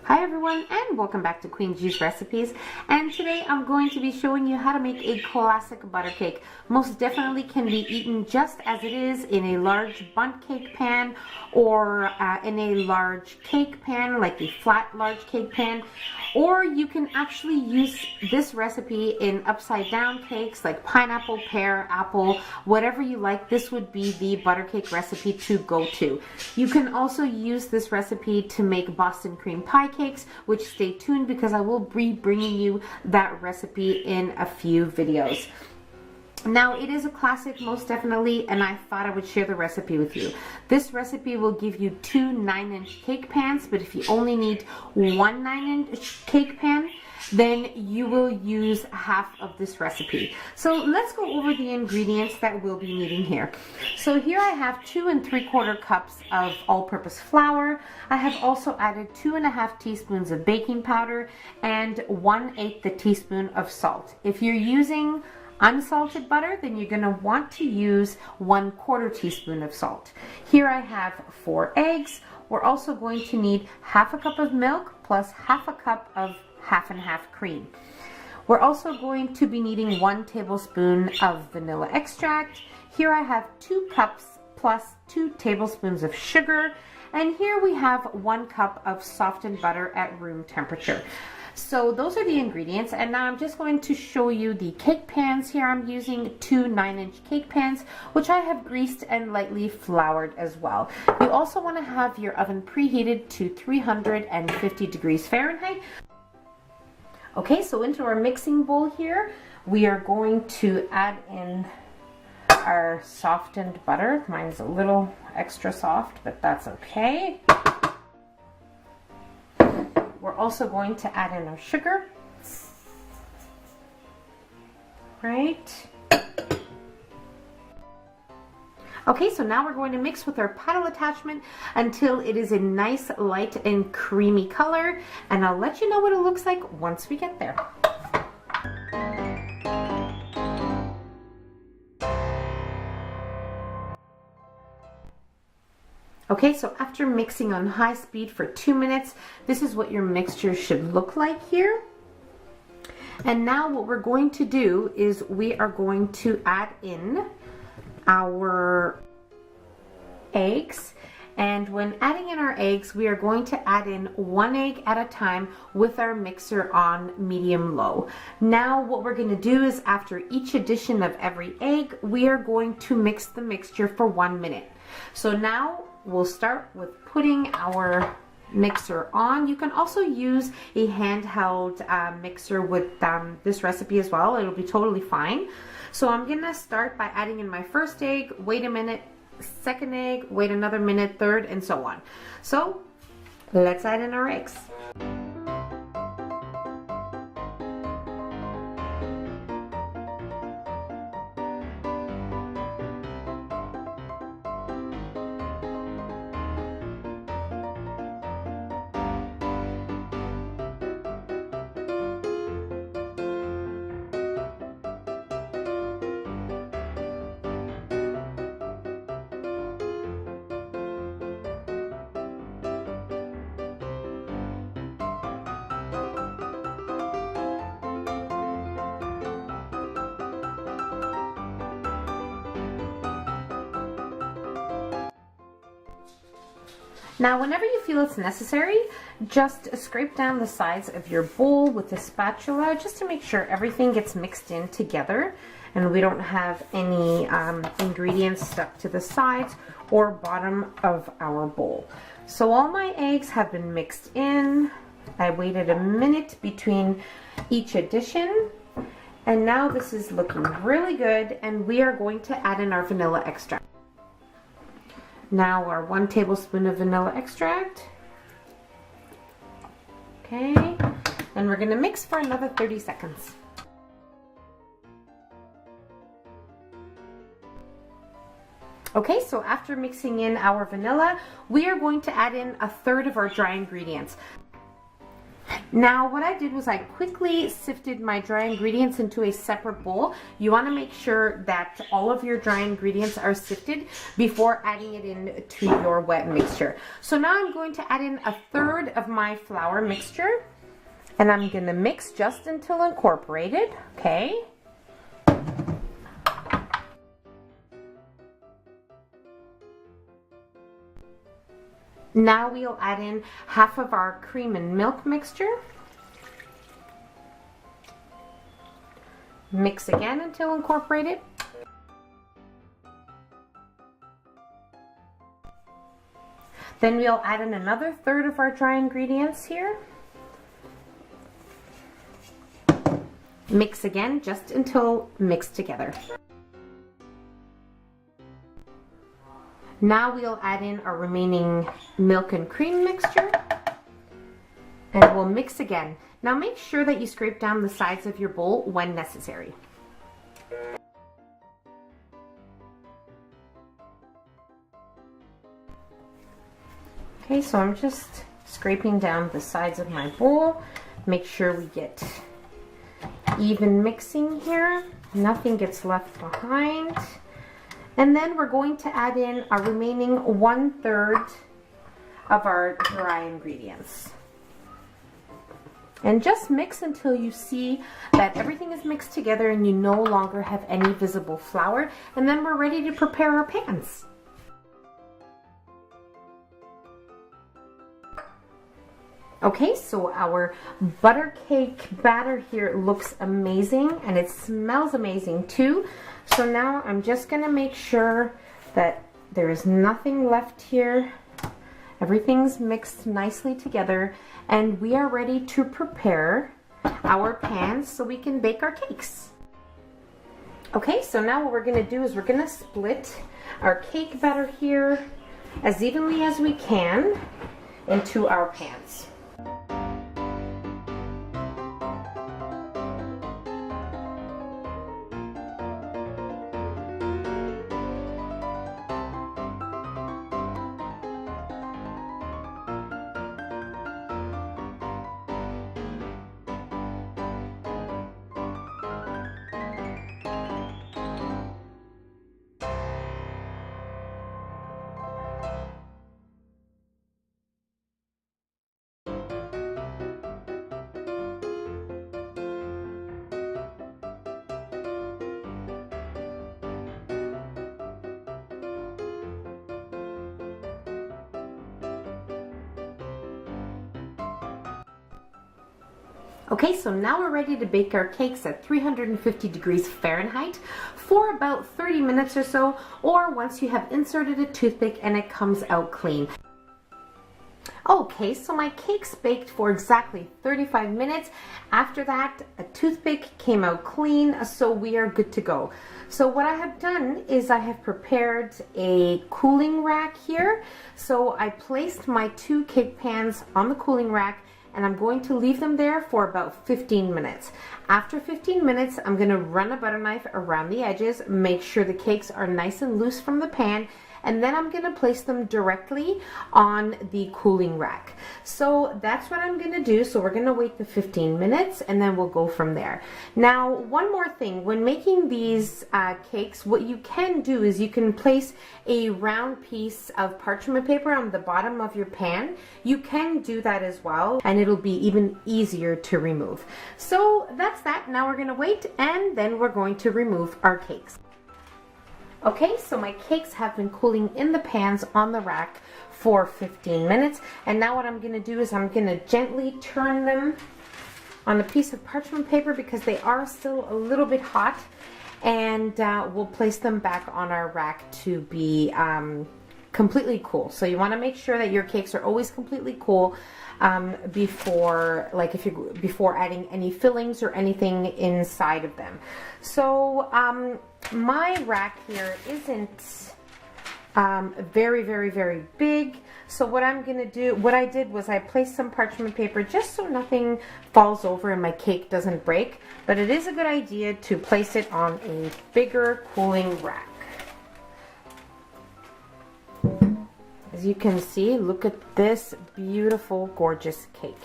Hi everyone, and welcome back to Queen G's Recipes. And today I'm going to be showing you how to make a classic butter cake. Most definitely can be eaten just as it is in a large bundt cake pan or in a large cake pan, like a flat large cake pan. Or you can actually use this recipe in upside down cakes like pineapple, pear, apple, whatever you like. This would be the butter cake recipe to go to. You can also use this recipe to make Boston cream pie cakes, which stay tuned because I will be bringing you that recipe in a few videos. Now, it is a classic, most definitely, and I thought I would share the recipe with you. This recipe will give you 2 9-inch cake pans, but if you only need 1 9-inch cake pan, then you will use half of this recipe. So let's go over the ingredients that we'll be needing here. So here I have 2 3/4 cups of all-purpose flour. I have also added 2½ teaspoons of baking powder and 1/8 teaspoon of salt. If you're using unsalted butter, then you're going to want to use 1/4 teaspoon of salt. Here I have 4 eggs. We're also going to need half a cup of milk plus half a cup of half and half cream. We're also going to be needing 1 tablespoon of vanilla extract. Here I have 2 cups plus 2 tablespoons of sugar, and here we have 1 cup of softened butter at room temperature. So those are the ingredients, and now I'm just going to show you the cake pans. Here I'm using 2 9-inch cake pans, which I have greased and lightly floured as well. You also want to have your oven preheated to 350 degrees Fahrenheit. Okay, so into our mixing bowl here, we are going to add in our softened butter. Mine's a little extra soft, but that's okay. We're also going to add in our sugar. Right. Okay, so now we're going to mix with our paddle attachment until it is a nice light and creamy color, and I'll let you know what it looks like once we get there. Okay, so after mixing on high speed for 2 minutes, this is what your mixture should look like here. And now what we're going to do is we are going to add in our eggs. And when adding in our eggs, we are going to add in 1 egg at a time with our mixer on medium-low. Now what we're going to do is after each addition of every egg, we are going to mix the mixture for 1 minute. So now we'll start with putting our mixer on. You can also use a handheld mixer with this recipe as well. It'll be totally fine. So I'm gonna start by adding in my first egg, wait a minute, second egg, wait another minute, third, and so on. So let's add in our eggs. Now, whenever you feel it's necessary, just scrape down the sides of your bowl with a spatula just to make sure everything gets mixed in together and we don't have any ingredients stuck to the sides or bottom of our bowl. So all my eggs have been mixed in. I waited a minute between each addition, and now this is looking really good, and we are going to add in our vanilla extract. Now our 1 tablespoon of vanilla extract. Okay, and we're going to mix for another 30 seconds. Okay, so after mixing in our vanilla, we are going to add in 1/3 of our dry ingredients. Now what I did was I quickly sifted my dry ingredients into a separate bowl. You want to make sure that all of your dry ingredients are sifted before adding it into your wet mixture. So now I'm going to add in 1/3 of my flour mixture, and I'm going to mix just until incorporated, okay? Now we'll add in 1/2 of our cream and milk mixture. Mix again until incorporated. Then we'll add in another 1/3 of our dry ingredients here. Mix again just until mixed together. Now we'll add in our remaining milk and cream mixture, and we'll mix again. Now make sure that you scrape down the sides of your bowl when necessary. Okay, so I'm just scraping down the sides of my bowl. Make sure we get even mixing here. Nothing gets left behind. And then we're going to add in our remaining 1/3 of our dry ingredients. And just mix until you see that everything is mixed together and you no longer have any visible flour. And then we're ready to prepare our pans. Okay, so our butter cake batter here looks amazing and it smells amazing too. So now I'm just going to make sure that there is nothing left here. Everything's mixed nicely together and we are ready to prepare our pans so we can bake our cakes. Okay, so now what we're going to do is we're going to split our cake batter here as evenly as we can into our pans. Okay, so now we're ready to bake our cakes at 350 degrees Fahrenheit for about 30 minutes or so, or once you have inserted a toothpick and it comes out clean. Okay, so my cakes baked for exactly 35 minutes. After that, a toothpick came out clean, so we are good to go. So what I have done is I have prepared a cooling rack here. So I placed my 2 cake pans on the cooling rack and I'm going to leave them there for about 15 minutes. After 15 minutes, I'm going to run a butter knife around the edges, make sure the cakes are nice and loose from the pan, and then I'm going to place them directly on the cooling rack. So that's what I'm going to do. So we're going to wait the 15 minutes and then we'll go from there. Now, one more thing, when making these cakes, what you can do is you can place a round piece of parchment paper on the bottom of your pan. You can do that as well, and it'll be even easier to remove. So that's that. Now we're going to wait and then we're going to remove our cakes. Okay, so my cakes have been cooling in the pans on the rack for 15 minutes. And now what I'm going to do is I'm going to gently turn them on a piece of parchment paper because they are still a little bit hot. And we'll place them back on our rack to be completely cool. So you want to make sure that your cakes are always completely cool before adding any fillings or anything inside of them. So my rack here isn't very big. So what I'm gonna do, what I did was I placed some parchment paper just so nothing falls over and my cake doesn't break. But it is a good idea to place it on a bigger cooling rack. As you can see, look at this beautiful, gorgeous cake.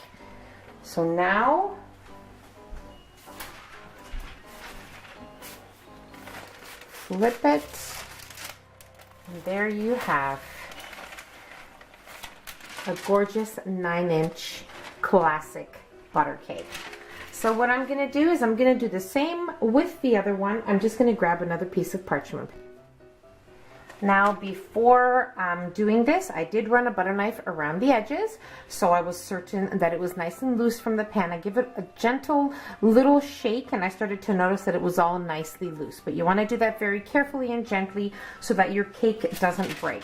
So now flip it, and there you have a gorgeous 9-inch classic butter cake. So what I'm going to do is I'm going to do the same with the other one. I'm just going to grab another piece of parchment. Now before doing this, I did run a butter knife around the edges, so I was certain that it was nice and loose from the pan. I give it a gentle little shake, and I started to notice that it was all nicely loose. But you want to do that very carefully and gently so that your cake doesn't break.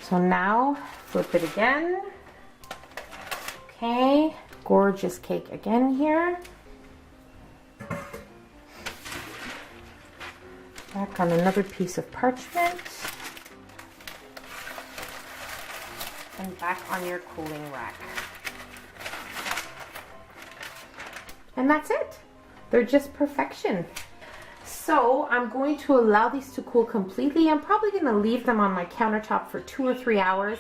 So now flip it again. Okay, gorgeous cake again here. Back on another piece of parchment. And back on your cooling rack. And that's it. They're just perfection. So I'm going to allow these to cool completely. I'm probably going to leave them on my countertop for 2 or 3 hours.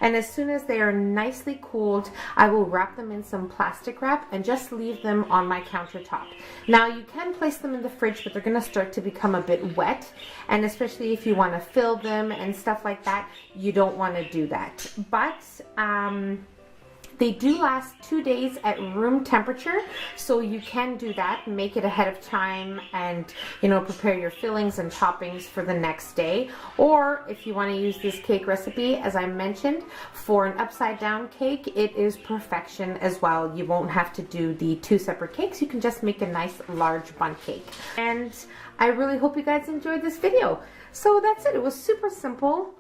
And as soon as they are nicely cooled, I will wrap them in some plastic wrap and just leave them on my countertop. Now you can place them in the fridge, but they're going to start to become a bit wet. And especially if you want to fill them and stuff like that, you don't want to do that. But they do last 2 days at room temperature, so you can do that. Make it ahead of time and, you know, prepare your fillings and toppings for the next day. Or if you want to use this cake recipe, as I mentioned, for an upside down cake, it is perfection as well. You won't have to do the 2 separate cakes. You can just make a nice large bundt cake. And I really hope you guys enjoyed this video. So that's it. It was super simple.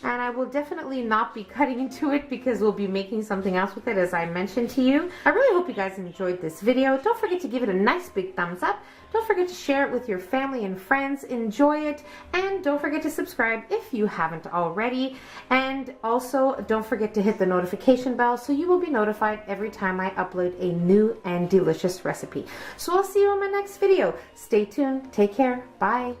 And I will definitely not be cutting into it because we'll be making something else with it, as I mentioned to you. I really hope you guys enjoyed this video. Don't forget to give it a nice big thumbs up. Don't forget to share it with your family and friends. Enjoy it. And don't forget to subscribe if you haven't already. And also, don't forget to hit the notification bell so you will be notified every time I upload a new and delicious recipe. So I'll see you in my next video. Stay tuned. Take care. Bye.